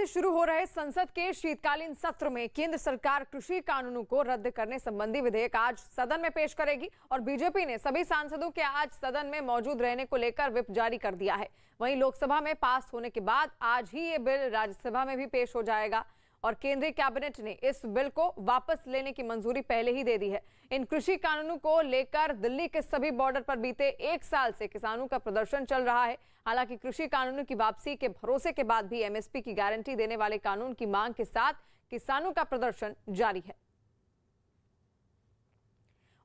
से शुरू हो रहे संसद के शीतकालीन सत्र में केंद्र सरकार कृषि कानूनों को रद्द करने संबंधी विधेयक आज सदन में पेश करेगी और बीजेपी ने सभी सांसदों के आज सदन में मौजूद रहने को लेकर व्हिप जारी कर दिया है। वहीं लोकसभा में पास होने के बाद आज ही ये बिल राज्यसभा में भी पेश हो जाएगा और केंद्रीय कैबिनेट ने इस बिल को वापस लेने की मंजूरी पहले ही दे दी है। इन कृषि कानूनों को लेकर दिल्ली के सभी बॉर्डर पर बीते 1 साल से किसानों का प्रदर्शन चल रहा है। हालांकि कृषि कानूनों की वापसी के भरोसे के बाद भी एमएसपी की गारंटी देने वाले कानून की मांग के साथ किसानों का प्रदर्शन जारी है।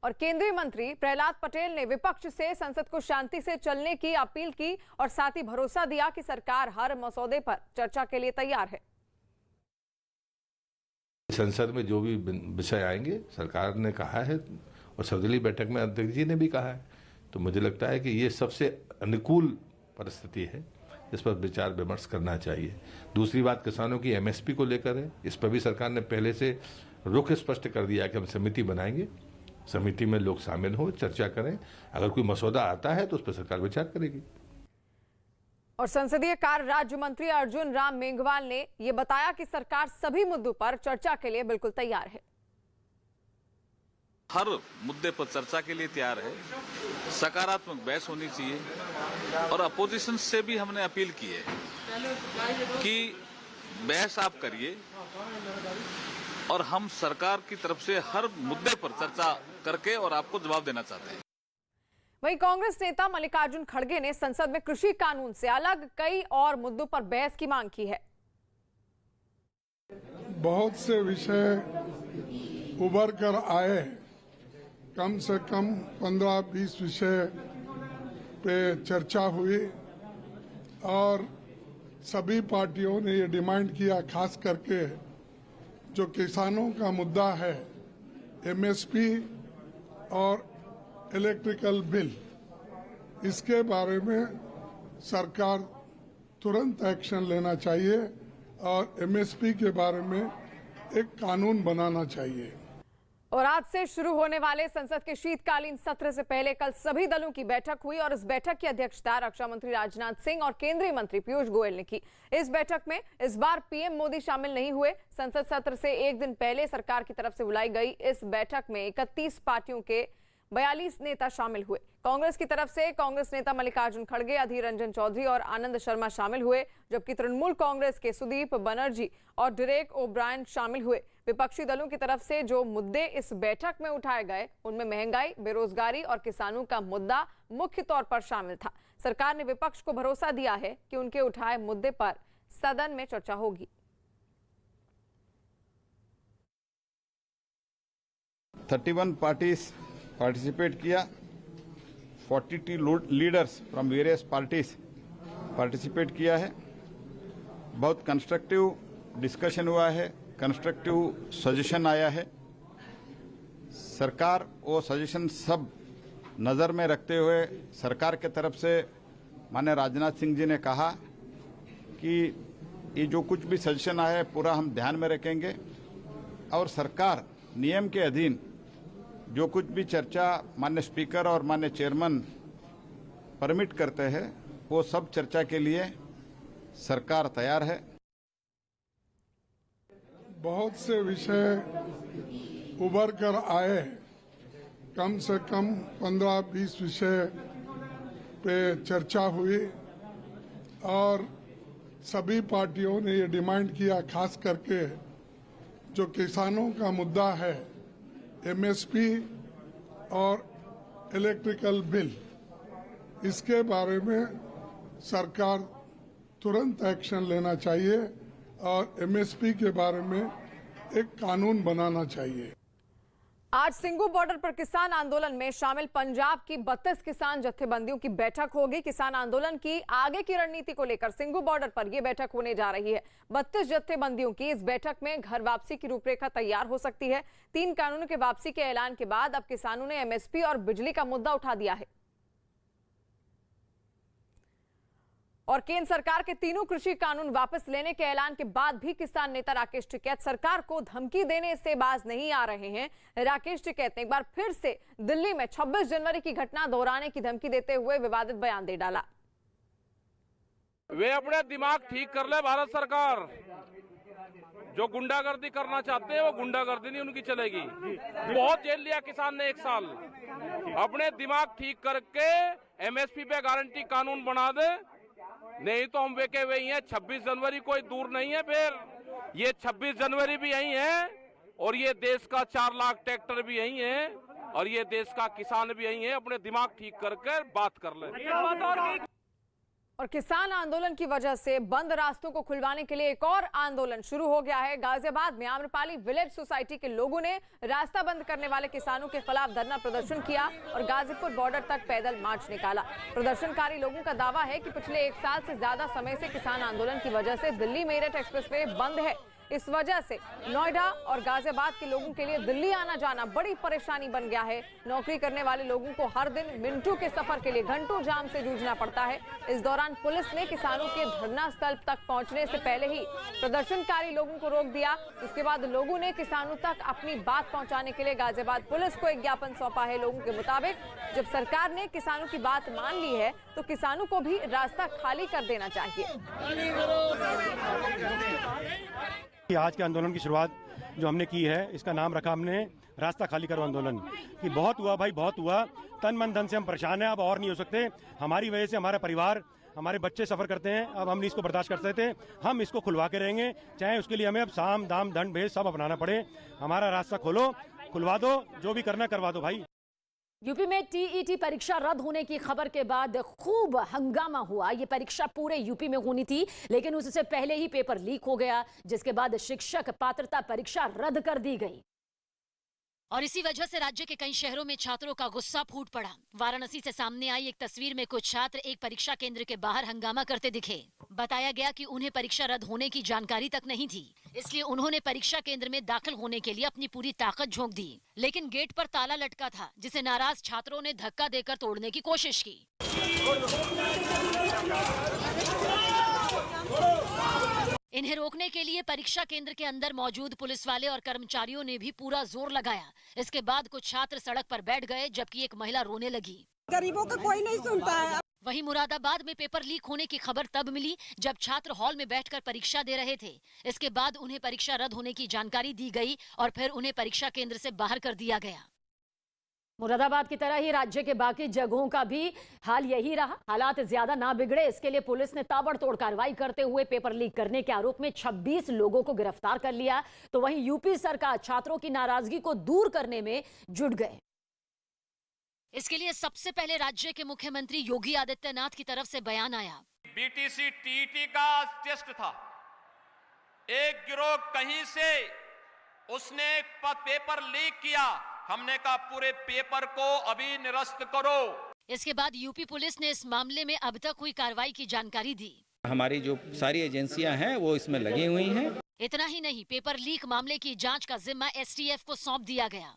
और केंद्रीय मंत्री प्रहलाद पटेल ने विपक्ष से संसद को शांति से चलने की अपील की और साथ ही भरोसा दिया कि सरकार हर मसौदे पर चर्चा के लिए तैयार है। संसद में जो भी विषय आएंगे सरकार ने कहा है और सर्वदलीय बैठक में अध्यक्ष जी ने भी कहा है, तो मुझे लगता है कि ये सबसे अनुकूल परिस्थिति है जिस पर विचार विमर्श करना चाहिए। दूसरी बात किसानों की एमएसपी को लेकर है, इस पर भी सरकार ने पहले से रुख स्पष्ट कर दिया कि हम समिति बनाएंगे, समिति में लोग शामिल हो, चर्चा करें, अगर कोई मसौदा आता है तो उस पर सरकार विचार करेगी। और संसदीय कार्य राज्य मंत्री अर्जुन राम मेघवाल ने यह बताया कि सरकार सभी मुद्दों पर चर्चा के लिए बिल्कुल तैयार है। हर मुद्दे पर चर्चा के लिए तैयार है, सकारात्मक बहस होनी चाहिए और अपोजिशन से भी हमने अपील की है कि बहस आप करिए और हम सरकार की तरफ से हर मुद्दे पर चर्चा करके और आपको जवाब देना चाहते हैं। वहीं कांग्रेस नेता मल्लिकार्जुन खड़गे ने संसद में कृषि कानून से अलग कई और मुद्दों पर बहस की मांग की है। बहुत से विषय उभर कर आए, कम से कम 15-20 विषय पे चर्चा हुई और सभी पार्टियों ने ये डिमांड किया, खास करके जो किसानों का मुद्दा है एमएसपी और इलेक्ट्रिकल बिल, इसके बारे में सरकार तुरंत एक्शन लेना चाहिए और एमएसपी के बारे में एक कानून बनाना चाहिए। और आज से शुरू होने वाले संसद के शीतकालीन सत्र से पहले कल सभी दलों की बैठक हुई और इस बैठक की अध्यक्षता रक्षा मंत्री राजनाथ सिंह और केंद्रीय मंत्री पीयूष गोयल ने की। इस बैठक में इस बार पीएम मोदी शामिल नहीं हुए। संसद सत्र से एक दिन पहले सरकार की तरफ से बुलाई गई इस बैठक में 31 पार्टियों के 42 नेता शामिल हुए। कांग्रेस की तरफ से कांग्रेस नेता मल्लिकार्जुन खड़गे, अधीर रंजन चौधरी और आनंद शर्मा शामिल हुए, जबकि तृणमूल कांग्रेस के सुदीप बनर्जी और डेरेक ओब्रायन शामिल हुए। विपक्षी दलों की तरफ से जो मुद्दे इस बैठक में उठाए गए उनमें महंगाई, बेरोजगारी और किसानों का मुद्दा मुख्य तौर पर शामिल था। सरकार ने विपक्ष को भरोसा दिया है कि उनके उठाए मुद्दे पर सदन में चर्चा होगी। 31 पार्टीज पार्टिसिपेट किया, 42 leaders from various parties participate किया है। बहुत कंस्ट्रक्टिव डिस्कशन हुआ है, कंस्ट्रक्टिव सजेशन आया है। सरकार वो सजेशन सब नज़र में रखते हुए सरकार के तरफ से माननीय राजनाथ सिंह जी ने कहा कि ये जो कुछ भी सजेशन आया है पूरा हम ध्यान में रखेंगे और सरकार नियम के अधीन जो कुछ भी चर्चा माननीय स्पीकर और माननीय चेयरमैन परमिट करते हैं वो सब चर्चा के लिए सरकार तैयार है। बहुत से विषय उभर कर आए, कम से कम 15-20 विषय पे चर्चा हुई और सभी पार्टियों ने ये डिमांड किया, खास करके जो किसानों का मुद्दा है एमएसपी और इलेक्ट्रिकल बिल, इसके बारे में सरकार तुरंत एक्शन लेना चाहिए और एमएसपी के बारे में एक कानून बनाना चाहिए। आज सिंगू बॉर्डर पर किसान आंदोलन में शामिल पंजाब की 32 किसान जत्थेबंदियों की बैठक होगी। किसान आंदोलन की आगे की रणनीति को लेकर सिंगू बॉर्डर पर यह बैठक होने जा रही है। 32 जत्थेबंदियों की इस बैठक में घर वापसी की रूपरेखा तैयार हो सकती है। 3 कानूनों के वापसी के ऐलान के बाद अब किसानों ने एमएसपी और बिजली का मुद्दा उठा दिया है और केंद्र सरकार के तीनों कृषि कानून वापस लेने के ऐलान के बाद भी किसान नेता राकेश टिकैत सरकार को धमकी देने से बाज नहीं आ रहे हैं। राकेश टिकैत ने एक बार फिर से दिल्ली में 26 जनवरी की घटना दोहराने की धमकी देते हुए विवादित बयान दे डाला। वे अपने दिमाग ठीक कर ले भारत सरकार। जो गुंडागर्दी करना चाहते हैं वो गुंडागर्दी नहीं उनकी चलेगी। बहुत जेल लिया किसान ने 1 साल। अपने दिमाग ठीक करके एमएसपी पे गारंटी कानून बना दे, नहीं तो हम वेके हुए ही हैं। 26 जनवरी कोई दूर नहीं है, फिर ये 26 जनवरी भी यही है और ये देश का 4 लाख ट्रैक्टर भी यही है और ये देश का किसान भी यही है। अपने दिमाग ठीक करके बात कर ले। और किसान आंदोलन की वजह से बंद रास्तों को खुलवाने के लिए एक और आंदोलन शुरू हो गया है। गाजियाबाद में आम्रपाली विलेज सोसाइटी के लोगों ने रास्ता बंद करने वाले किसानों के खिलाफ धरना प्रदर्शन किया और गाजीपुर बॉर्डर तक पैदल मार्च निकाला। प्रदर्शनकारी लोगों का दावा है कि पिछले 1 साल से ज्यादा समय से किसान आंदोलन की वजह से दिल्ली मेरठ एक्सप्रेसवे बंद है। इस वजह से नोएडा और गाजियाबाद के लोगों के लिए दिल्ली आना जाना बड़ी परेशानी बन गया है। नौकरी करने वाले लोगों को हर दिन मिनटों के सफर के लिए घंटों जाम से जूझना पड़ता है। इस दौरान पुलिस ने किसानों के धरना स्थल तक पहुंचने से पहले ही प्रदर्शनकारी लोगों को रोक दिया। इसके बाद लोगों ने किसानों तक अपनी बात पहुंचाने के लिए गाजियाबाद पुलिस को एक ज्ञापन सौंपा है। लोगों के मुताबिक जब सरकार ने किसानों की बात मान ली है तो किसानों को भी रास्ता खाली कर देना चाहिए। आज के आंदोलन की शुरुआत जो हमने की है, इसका नाम रखा हमने रास्ता खाली करो आंदोलन। कि बहुत हुआ भाई, बहुत हुआ, तन मन धन से हम परेशान हैं, अब और नहीं हो सकते। हमारी वजह से हमारा परिवार, हमारे बच्चे सफर करते हैं, अब हम नहीं इसको बर्दाश्त कर सकते। हम इसको खुलवा के रहेंगे, चाहे उसके लिए हमें अब साम दाम दंड भेद सब अपनाना पड़े। हमारा रास्ता खोलो, खुलवा दो, जो भी करना करवा दो भाई। यूपी में टीईटी परीक्षा रद्द होने की खबर के बाद खूब हंगामा हुआ। ये परीक्षा पूरे यूपी में होनी थी, लेकिन उससे पहले ही पेपर लीक हो गया, जिसके बाद शिक्षक पात्रता परीक्षा रद्द कर दी गई। और इसी वजह से राज्य के कई शहरों में छात्रों का गुस्सा फूट पड़ा। वाराणसी से सामने आई एक तस्वीर में कुछ छात्र एक परीक्षा केंद्र के बाहर हंगामा करते दिखे। बताया गया कि उन्हें परीक्षा रद्द होने की जानकारी तक नहीं थी, इसलिए उन्होंने परीक्षा केंद्र में दाखिल होने के लिए अपनी पूरी ताकत झोंक दी। लेकिन गेट पर ताला लटका था, जिसे नाराज छात्रों ने धक्का देकर तोड़ने की कोशिश की। इन्हें रोकने के लिए परीक्षा केंद्र के अंदर मौजूद पुलिस वाले और कर्मचारियों ने भी पूरा जोर लगाया। इसके बाद कुछ छात्र सड़क पर बैठ गए, जबकि एक महिला रोने लगी। गरीबों का कोई नहीं सुनता है। वहीं मुरादाबाद में पेपर लीक होने की खबर तब मिली जब छात्र हॉल में बैठकर परीक्षा दे रहे थे। इसके बाद उन्हें परीक्षा रद्द होने की जानकारी दी गई और फिर उन्हें परीक्षा केंद्र से बाहर कर दिया गया। मुरादाबाद की तरह ही राज्य के बाकी जगहों का भी हाल यही रहा। हालात ज्यादा ना बिगड़े, इसके लिए पुलिस ने ताबड़तोड़ कार्रवाई करते हुए पेपर लीक करने के आरोप में 26 लोगों को गिरफ्तार कर लिया। तो वहीं यूपी सरकार छात्रों की नाराजगी को दूर करने में जुट गए। इसके लिए सबसे पहले राज्य के मुख्यमंत्री योगी आदित्यनाथ की तरफ से बयान आया। बीटीसी टीईटी का टेस्ट था, एक गिरोह कहीं से उसने पेपर लीक किया। हमने कहा पूरे पेपर को अभी निरस्त करो। इसके बाद यूपी पुलिस ने इस मामले में अब तक हुई कार्रवाई की जानकारी दी। हमारी जो सारी एजेंसियां हैं वो इसमें लगी हुई हैं। इतना ही नहीं, पेपर लीक मामले की जांच का जिम्मा एसटीएफ को सौंप दिया गया,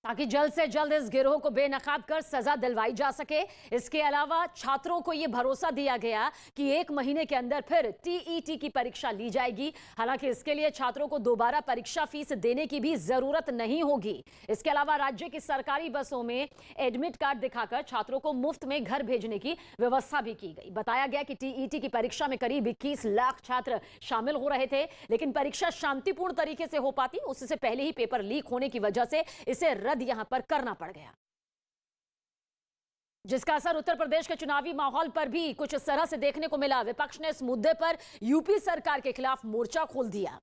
ताकि जल्द से जल्द इस गिरोह को बेनकाब कर सजा दिलवाई जा सके। इसके अलावा छात्रों को यह भरोसा दिया गया कि 1 महीने के अंदर फिर टीईटी की परीक्षा ली जाएगी। हालांकि इसके लिए छात्रों को दोबारा परीक्षा फीस देने की भी जरूरत नहीं होगी। इसके अलावा राज्य की सरकारी बसों में एडमिट कार्ड दिखाकर छात्रों को मुफ्त में घर भेजने की व्यवस्था भी की गई। बताया गया कि टीईटी की परीक्षा में करीब 21 लाख छात्र शामिल हो रहे थे, लेकिन परीक्षा शांतिपूर्ण तरीके से हो पाती, उससे पहले ही पेपर लीक होने की वजह से इसे रद्द यहां पर करना पड़ गया, जिसका असर उत्तर प्रदेश के चुनावी माहौल पर भी कुछ इस तरह से देखने को मिला। विपक्ष ने इस मुद्दे पर यूपी सरकार के खिलाफ मोर्चा खोल दिया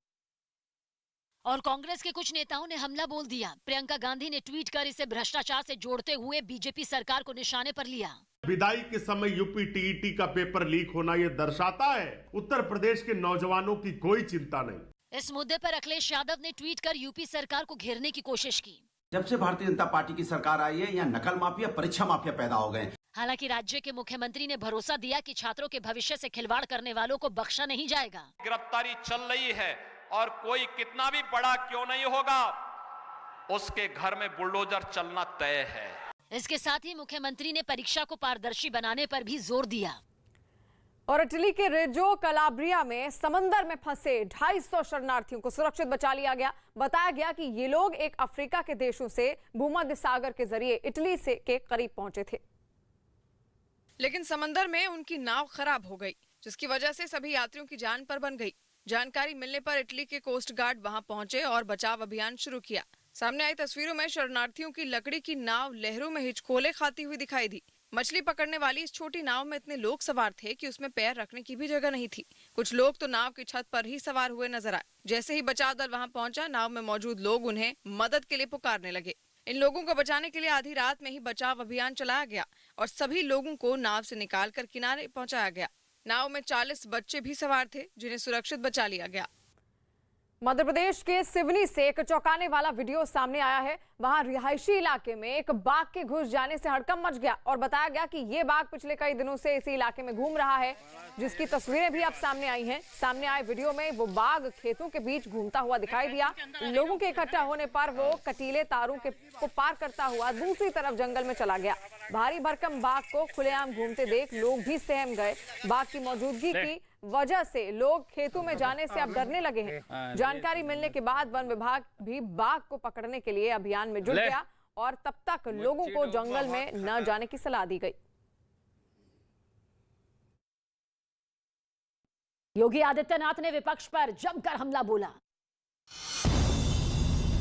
और कांग्रेस के कुछ नेताओं ने हमला बोल दिया। प्रियंका गांधी ने ट्वीट कर इसे भ्रष्टाचार से जोड़ते हुए बीजेपी सरकार को निशाने पर लिया। विदाई के समय यूपी टीईटी का पेपर लीक होना यह दर्शाता है उत्तर प्रदेश के नौजवानों की कोई चिंता नहीं। इस मुद्दे पर अखिलेश यादव ने ट्वीट कर यूपी सरकार को घेरने की कोशिश की। जब से भारतीय जनता पार्टी की सरकार आई है, यहाँ नकल माफिया, परीक्षा माफिया पैदा हो गए। हालांकि राज्य के मुख्यमंत्री ने भरोसा दिया कि छात्रों के भविष्य से खिलवाड़ करने वालों को बख्शा नहीं जाएगा। गिरफ्तारी चल रही है और कोई कितना भी बड़ा क्यों नहीं होगा, उसके घर में बुलडोजर चलना तय है। इसके साथ ही मुख्यमंत्री ने परीक्षा को पारदर्शी बनाने पर भी जोर दिया। और इटली के रेजो कलाब्रिया में समंदर में फंसे 250 शरणार्थियों को सुरक्षित बचा लिया गया। बताया गया कि ये लोग एक अफ्रीका के देशों से भूमध्य सागर के जरिए इटली से के करीब पहुंचे थे, लेकिन समंदर में उनकी नाव खराब हो गई। जिसकी वजह से सभी यात्रियों की जान पर बन गई। जानकारी मिलने पर इटली के कोस्ट गार्ड वहां पहुंचे और बचाव अभियान शुरू किया। सामने आई तस्वीरों में शरणार्थियों की लकड़ी की नाव लहरों में हिचकोले खाती हुई दिखाई दी। मछली पकड़ने वाली इस छोटी नाव में इतने लोग सवार थे कि उसमें पैर रखने की भी जगह नहीं थी। कुछ लोग तो नाव की छत पर ही सवार हुए नजर आए। जैसे ही बचाव दल वहां पहुंचा, नाव में मौजूद लोग उन्हें मदद के लिए पुकारने लगे। इन लोगों को बचाने के लिए आधी रात में ही बचाव अभियान चलाया गया और सभी लोगों को नाव से निकालकर किनारे पहुंचाया गया। नाव में 40 बच्चे भी सवार थे, जिन्हें सुरक्षित बचा लिया गया। मध्य प्रदेश के सिवनी से एक चौंकाने वाला वीडियो सामने आया है। वहां रिहायशी इलाके में एक बाघ के घुस जाने से हड़कंप मच गया और बताया गया कि ये बाघ पिछले कई दिनों से इसी इलाके में घूम रहा है, जिसकी तस्वीरें भी अब सामने आई हैं। सामने आए वीडियो में वो बाघ खेतों के बीच घूमता हुआ दिखाई दिया। लोगों के इकट्ठा होने पर वो कटीले तारों को पार करता हुआ दूसरी तरफ जंगल में चला गया। भारी भरकम बाघ को खुलेआम घूमते देख लोग भी सहम गए। बाघ की मौजूदगी की वजह से लोग खेतों में जाने से अब डरने लगे हैं। जानकारी मिलने के बाद वन विभाग भी बाघ को पकड़ने के लिए अभियान में जुट गया और तब तक लोगों को जंगल में न जाने की सलाह दी गई। योगी आदित्यनाथ ने विपक्ष पर जमकर हमला बोला।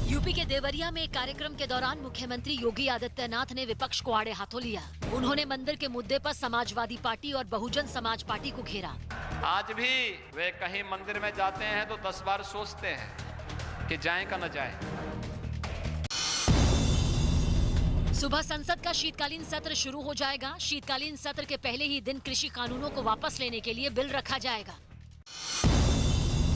यूपी के देवरिया में एक कार्यक्रम के दौरान मुख्यमंत्री योगी आदित्यनाथ ने विपक्ष को आड़े हाथों लिया। उन्होंने मंदिर के मुद्दे पर समाजवादी पार्टी और बहुजन समाज पार्टी को घेरा। आज भी वे कहीं मंदिर में जाते हैं तो 10 बार सोचते हैं कि जाएं का न जाएं। सुबह संसद का शीतकालीन सत्र शुरू हो जाएगा। शीतकालीन सत्र के पहले ही दिन कृषि कानूनों को वापस लेने के लिए बिल रखा जाएगा।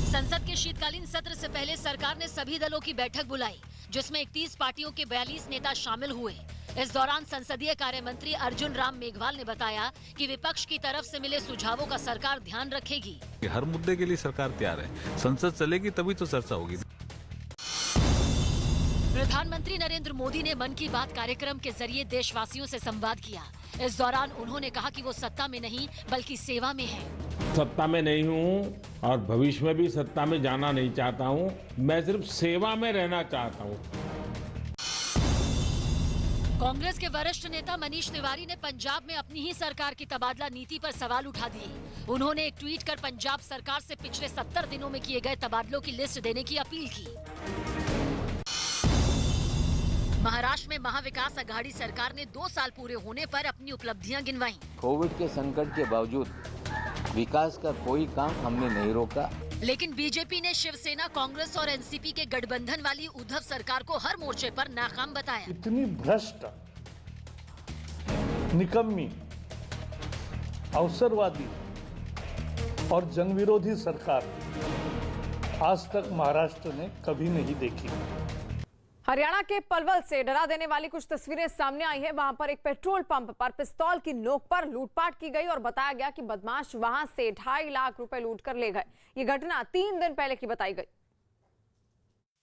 संसद के शीतकालीन सत्र से पहले सरकार ने सभी दलों की बैठक बुलाई, जिसमें 31 पार्टियों के 42 नेता शामिल हुए। इस दौरान संसदीय कार्य मंत्री अर्जुन राम मेघवाल ने बताया कि विपक्ष की तरफ से मिले सुझावों का सरकार ध्यान रखेगी। हर मुद्दे के लिए सरकार तैयार है। संसद चलेगी तभी तो चर्चा होगी। प्रधानमंत्री नरेंद्र मोदी ने मन की बात कार्यक्रम के जरिए देशवासियों से संवाद किया। इस दौरान उन्होंने कहा कि वो सत्ता में नहीं बल्कि सेवा में है। सत्ता में नहीं हूँ और भविष्य में भी सत्ता में जाना नहीं चाहता हूँ। मैं सिर्फ सेवा में रहना चाहता हूँ। कांग्रेस के वरिष्ठ नेता मनीष तिवारी ने पंजाब में अपनी ही सरकार की तबादला नीति पर सवाल उठा दिए। उन्होंने एक ट्वीट कर पंजाब सरकार से पिछले 70 दिनों में किए गए तबादलों की लिस्ट देने की अपील की। महाराष्ट्र में महाविकास अघाड़ी सरकार ने 2 साल पूरे होने पर अपनी उपलब्धियां गिनवाई। कोविड के संकट के बावजूद विकास का कोई काम हमने नहीं रोका। लेकिन बीजेपी ने शिवसेना, कांग्रेस और एनसीपी के गठबंधन वाली उद्धव सरकार को हर मोर्चे पर नाकाम बताया। इतनी भ्रष्ट, निकम्मी, अवसरवादी और जनविरोधी सरकार आज तक महाराष्ट्र ने कभी नहीं देखी। हरियाणा के पलवल से डरा देने वाली कुछ तस्वीरें सामने आई है। वहां पर एक पेट्रोल पंप पर पिस्तौल की नोक पर लूटपाट की गई और बताया गया कि बदमाश वहां से 2.5 लाख रुपए लूट कर ले गए। ये घटना 3 दिन पहले की बताई गई,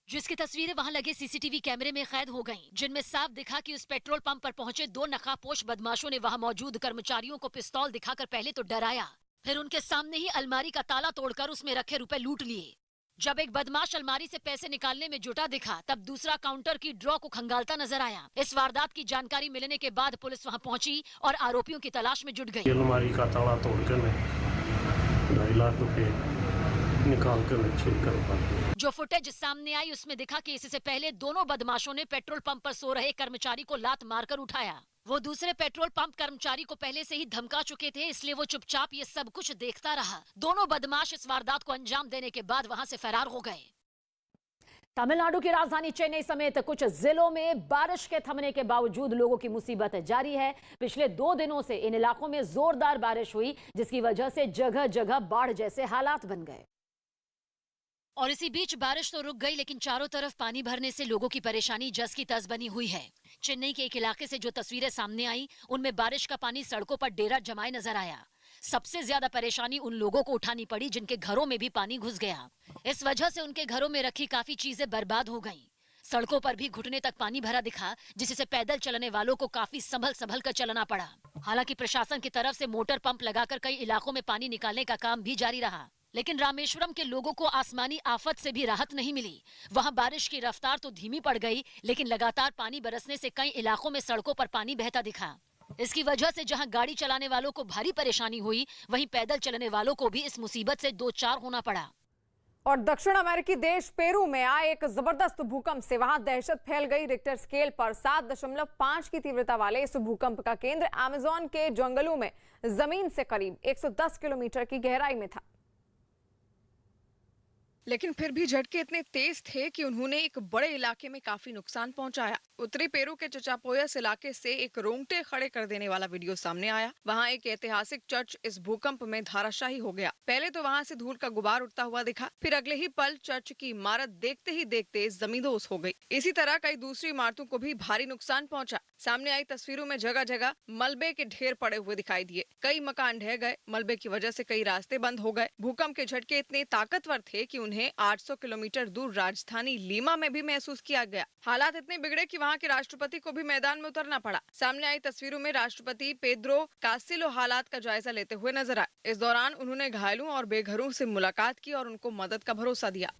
जिसकी तस्वीरें वहां लगे सीसीटीवी कैमरे में कैद हो गईं, जिनमें साफ दिखा कि उस पेट्रोल पंप पर पहुंचे 2 नकाबपोश बदमाशों ने वहां मौजूद कर्मचारियों को पिस्तौल दिखाकर पहले तो डराया, फिर उनके सामने ही अलमारी का ताला तोड़कर उसमें रखे रुपए लूट लिए। जब एक बदमाश अलमारी से पैसे निकालने में जुटा दिखा, तब दूसरा काउंटर की ड्रॉ को खंगालता नजर आया। इस वारदात की जानकारी मिलने के बाद पुलिस वहां पहुंची और आरोपियों की तलाश में जुट गई। अलमारी का ताला तोड़कर 2.5 लाख रुपए निकाल कर छीन कर। जो फुटेज सामने आई उसमें दिखा कि इससे पहले दोनों बदमाशों ने पेट्रोल पंप पर सो रहे कर्मचारी को लात मारकर उठाया। वो दूसरे पेट्रोल पंप कर्मचारी को पहले से ही धमका चुके थे, इसलिए वो चुपचाप ये सब कुछ देखता रहा। दोनों बदमाश इस वारदात को अंजाम देने के बाद वहां से फरार हो गए। तमिलनाडु की राजधानी चेन्नई समेत कुछ जिलों में बारिश के थमने के बावजूद लोगों की मुसीबत जारी है। पिछले 2 दिनों से इन इलाकों में जोरदार बारिश हुई, जिसकी वजह से जगह जगह बाढ़ जैसे हालात बन गए। और इसी बीच बारिश तो रुक गई, लेकिन चारों तरफ पानी भरने से लोगों की परेशानी जस की तस बनी हुई है। चेन्नई के एक इलाके से जो तस्वीरें सामने आई, उनमें बारिश का पानी सड़कों पर डेरा जमाए नजर आया। सबसे ज्यादा परेशानी उन लोगों को उठानी पड़ी जिनके घरों में भी पानी घुस गया। इस वजह से उनके घरों में रखी काफी चीजें बर्बाद हो गईं। सड़कों पर भी घुटने तक पानी भरा दिखा, जिससे पैदल चलने वालों को काफी संभल कर चलना पड़ा। हालांकि प्रशासन की तरफ से मोटर पंप लगाकर कई इलाकों में पानी निकालने का काम भी जारी रहा, लेकिन रामेश्वरम के लोगों को आसमानी आफत से भी राहत नहीं मिली। वहां बारिश की रफ्तार तो धीमी पड़ गई, लेकिन लगातार पानी बरसने से कई इलाकों में सड़कों पर पानी बहता दिखा। इसकी वजह से जहां गाड़ी चलाने वालों को भारी परेशानी हुई, वहीं पैदल चलने वालों को भी इस मुसीबत से दो चार होना पड़ा। और दक्षिण अमेरिकी देश पेरू में आए एक जबरदस्त भूकंप से वहां दहशत फैल गई। रिक्टर स्केल पर 7.5 की तीव्रता वाले इस भूकंप का केंद्र अमेज़न के जंगलों में जमीन से करीब 110 किलोमीटर की गहराई में था। लेकिन फिर भी झटके इतने तेज थे कि उन्होंने एक बड़े इलाके में काफी नुकसान पहुंचाया। उत्तरी पेरू के चचापोयस इलाके से एक रोंगटे खड़े कर देने वाला वीडियो सामने आया। वहां एक ऐतिहासिक चर्च इस भूकंप में धाराशाही हो गया। पहले तो वहां से धूल का गुबार उठता हुआ दिखा, फिर अगले ही पल चर्च की इमारत देखते ही देखते जमींदोज हो गई। इसी तरह कई दूसरी इमारतों को भी भारी नुकसान पहुंचा। सामने आई तस्वीरों में जगह जगह मलबे के ढेर पड़े हुए दिखाई दिए। कई मकान ढह गए। मलबे की वजह से कई रास्ते बंद हो गए। भूकंप के झटके इतने ताकतवर थे कि उन्हें 800 किलोमीटर दूर राजधानी लीमा में भी महसूस किया गया। हालात इतने बिगड़े कि वहां के राष्ट्रपति को भी मैदान में उतरना पड़ा। सामने आई तस्वीरों में राष्ट्रपति पेद्रो कास्टिलो हालात का जायजा लेते हुए नजर आए। इस दौरान उन्होंने घायलों और बेघरों से मुलाकात की और उनको मदद का भरोसा दिया।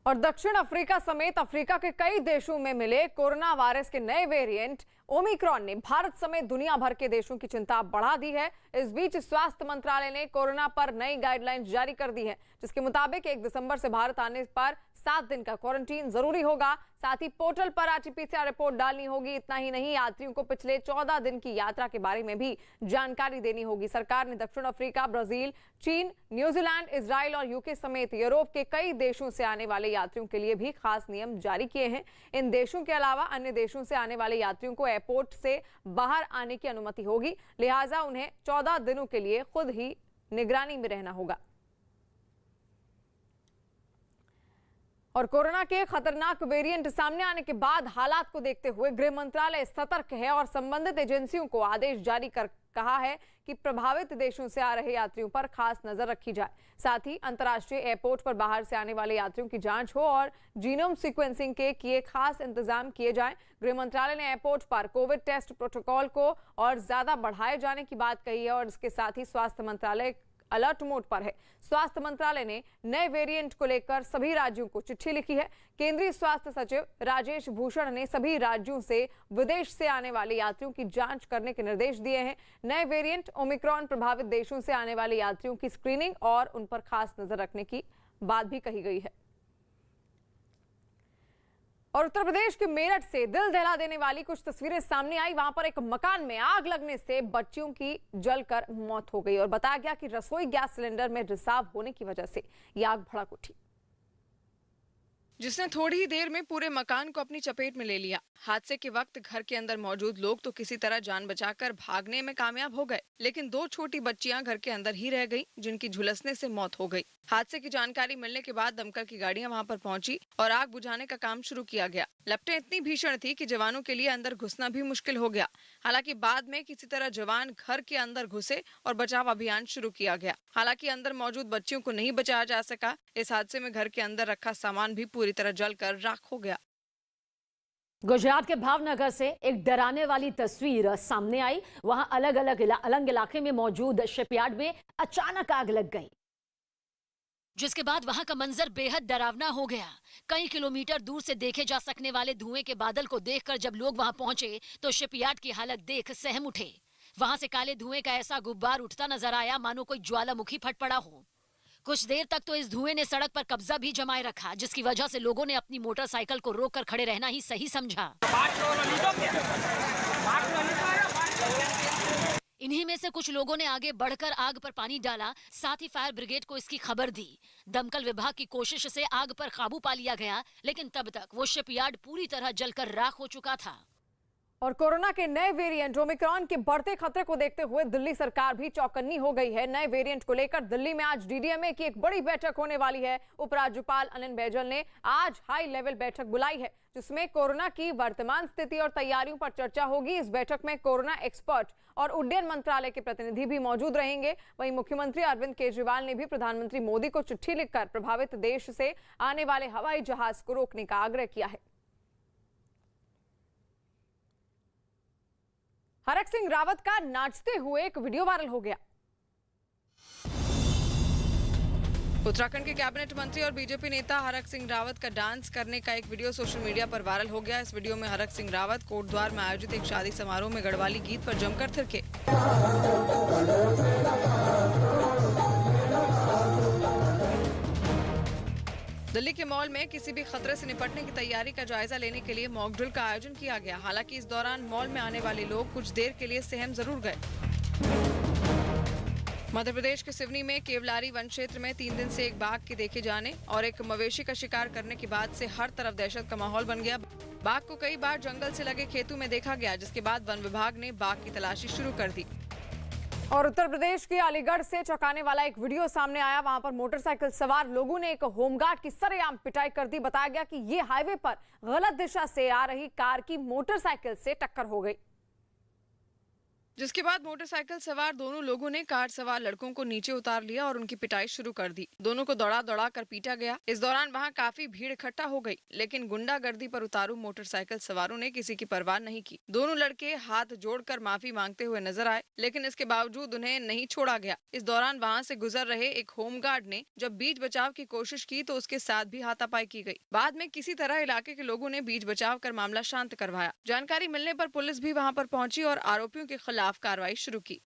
और दक्षिण अफ्रीका समेत अफ्रीका के कई देशों में मिले कोरोना वायरस के नए वेरिएंट ओमिक्रॉन ने भारत समेत दुनिया भर के देशों की चिंता बढ़ा दी है। इस बीच स्वास्थ्य मंत्रालय ने कोरोना पर नई गाइडलाइंस जारी कर दी है, जिसके मुताबिक 1 दिसंबर से भारत आने पर 7 दिन का क्वारंटीन जरूरी होगा। साथ ही पोर्टल पर आरटी-पीसीआर रिपोर्ट डालनी होगी। इतना ही नहीं, यात्रियों को पिछले 14 दिन की यात्रा के बारे में भी जानकारी देनी होगी। सरकार ने दक्षिण अफ्रीका, ब्राजील, चीन, न्यूजीलैंड, इजराइल और यूके समेत यूरोप के कई देशों से आने वाले यात्रियों के लिए भी खास नियम जारी किए हैं। इन देशों के अलावा अन्य देशों से आने वाले यात्रियों को एयरपोर्ट से बाहर आने की अनुमति होगी, लिहाजा उन्हें 14 दिनों के लिए खुद ही निगरानी में रहना होगा। और कोरोना के खतरनाक वेरिएंट सामने आने के बाद हालात को देखते हुए गृह मंत्रालय सतर्क है और संबंधित एजेंसियों को आदेश जारी कर कहा है कि प्रभावित देशों से आ रहे यात्रियों पर खास नजर रखी जाए। साथ ही अंतर्राष्ट्रीय एयरपोर्ट पर बाहर से आने वाले यात्रियों की जांच हो और जीनोम सीक्वेंसिंग के किए खास इंतजाम किए जाएं। गृह मंत्रालय ने एयरपोर्ट पर कोविड टेस्ट प्रोटोकॉल को और ज्यादा बढ़ाए जाने की बात कही है और इसके साथ ही स्वास्थ्य मंत्रालय अलर्ट मोड पर है। स्वास्थ्य मंत्रालय ने नए वेरिएंट को लेकर सभी राज्यों को चिट्ठी लिखी है। केंद्रीय स्वास्थ्य सचिव राजेश भूषण ने सभी राज्यों से विदेश से आने वाले यात्रियों की जांच करने के निर्देश दिए हैं। नए वेरिएंट ओमिक्रॉन प्रभावित देशों से आने वाले यात्रियों की स्क्रीनिंग और उन पर खास नजर रखने की बात भी कही गई है। और उत्तर प्रदेश के मेरठ से दिल दहला देने वाली कुछ तस्वीरें सामने आई। वहां पर एक मकान में आग लगने से बच्चियों की जलकर मौत हो गई और बताया गया कि रसोई गैस सिलेंडर में रिसाव होने की वजह से यह आग भड़क उठी, जिसने थोड़ी ही देर में पूरे मकान को अपनी चपेट में ले लिया। हादसे के वक्त घर के अंदर मौजूद लोग तो किसी तरह जान बचाकर भागने में कामयाब हो गए, लेकिन 2 छोटी बच्चियां घर के अंदर ही रह गईं, जिनकी झुलसने से मौत हो गई। हादसे की जानकारी मिलने के बाद दमकल की गाड़ियां वहां पर पहुंची और आग बुझाने का काम शुरू किया गया। लपटें इतनी भीषण थी कि जवानों के लिए अंदर घुसना भी मुश्किल हो गया। हालांकि बाद में किसी तरह जवान घर के अंदर घुसे और बचाव अभियान शुरू किया गया। हालांकि अंदर मौजूद बच्चियों को नहीं बचाया जा सका। इस हादसे में घर के अंदर रखा सामान भी पूरी तरह जलकर राख हो गया। गुजरात के भावनगर से एक डराने वाली तस्वीर सामने आई। वहां अलग अलग इलाके में मौजूद शिपयार्ड में अचानक आग लग गई, जिसके बाद वहां का मंजर बेहद डरावना हो गया। कई किलोमीटर दूर से देखे जा सकने वाले धुएं के बादल को देखकर जब लोग वहां पहुंचे तो शिपयार्ड की हालत देख सहम उठे। वहां से काले धुएं का ऐसा गुब्बार उठता नजर आया मानो कोई ज्वालामुखी फट पड़ा हो। कुछ देर तक तो इस धुएं ने सड़क पर कब्जा भी जमाए रखा, जिसकी वजह से लोगों ने अपनी मोटरसाइकिल को रोककर खड़े रहना ही सही समझा। इन्हीं में से कुछ लोगों ने आगे बढ़कर आग पर पानी डाला, साथ ही फायर ब्रिगेड को इसकी खबर दी। दमकल विभाग की कोशिश से आग पर काबू पा लिया गया, लेकिन तब तक वो शिपयार्ड पूरी तरह जलकर राख हो चुका था। और कोरोना के नए वेरिएंट ओमिक्रॉन के बढ़ते खतरे को देखते हुए दिल्ली सरकार भी चौकन्नी हो गई है। नए वेरिएंट को लेकर दिल्ली में आज डीडीएमए की एक बड़ी बैठक होने वाली है। उपराज्यपाल अनिल बैजल ने आज हाई लेवल बैठक बुलाई है, जिसमें कोरोना की वर्तमान स्थिति और तैयारियों पर चर्चा होगी। इस बैठक में कोरोना एक्सपर्ट और उड्डयन मंत्रालय के प्रतिनिधि भी मौजूद रहेंगे। वहीं मुख्यमंत्री अरविंद केजरीवाल ने भी प्रधानमंत्री मोदी को चिट्ठी लिखकर प्रभावित देश से आने वाले हवाई जहाज को रोकने का आग्रह किया है। हरक सिंह रावत का नाचते हुए एक वीडियो वायरल हो गया। उत्तराखंड के कैबिनेट मंत्री और बीजेपी नेता हरक सिंह रावत का डांस करने का एक वीडियो सोशल मीडिया पर वायरल हो गया। इस वीडियो में हरक सिंह रावत कोटद्वार में आयोजित एक शादी समारोह में गढ़वाली गीत पर जमकर थिरके। दिल्ली के मॉल में किसी भी खतरे से निपटने की तैयारी का जायजा लेने के लिए मॉक ड्रिल का आयोजन किया गया। हालांकि इस दौरान मॉल में आने वाले लोग कुछ देर के लिए सहम जरूर गए। मध्य प्रदेश के सिवनी में केवलारी वन क्षेत्र में 3 दिन से एक बाघ के देखे जाने और एक मवेशी का शिकार करने के बाद से हर तरफ दहशत का माहौल बन गया। बाघ को कई बार जंगल से लगे खेतों में देखा गया, जिसके बाद वन विभाग ने बाघ की तलाशी शुरू कर दी। और उत्तर प्रदेश के अलीगढ़ से चौंकाने वाला एक वीडियो सामने आया। वहां पर मोटरसाइकिल सवार लोगों ने एक होमगार्ड की सरेआम पिटाई कर दी। बताया गया कि ये हाईवे पर गलत दिशा से आ रही कार की मोटरसाइकिल से टक्कर हो गई, जिसके बाद मोटरसाइकिल सवार दोनों लोगों ने कार सवार लड़कों को नीचे उतार लिया और उनकी पिटाई शुरू कर दी। दोनों को दौड़ा कर पीटा गया। इस दौरान वहां काफी भीड़ इकट्ठा हो गई, लेकिन गुंडागर्दी पर उतारू मोटरसाइकिल सवारों ने किसी की परवाह नहीं की। दोनों लड़के हाथ जोड़कर माफी मांगते हुए नजर आए, लेकिन इसके बावजूद उन्हें नहीं छोड़ा गया। इस दौरान वहां से गुजर रहे एक होमगार्ड ने जब बीच बचाव की कोशिश की तो उसके साथ भी हाथापाई की गई। बाद में किसी तरह इलाके के लोगों ने बीच बचाव कर मामला शांत करवाया। जानकारी मिलने पर पुलिस भी वहां पर पहुंची और आरोपियों के खिलाफ कार्रवाई शुरू की।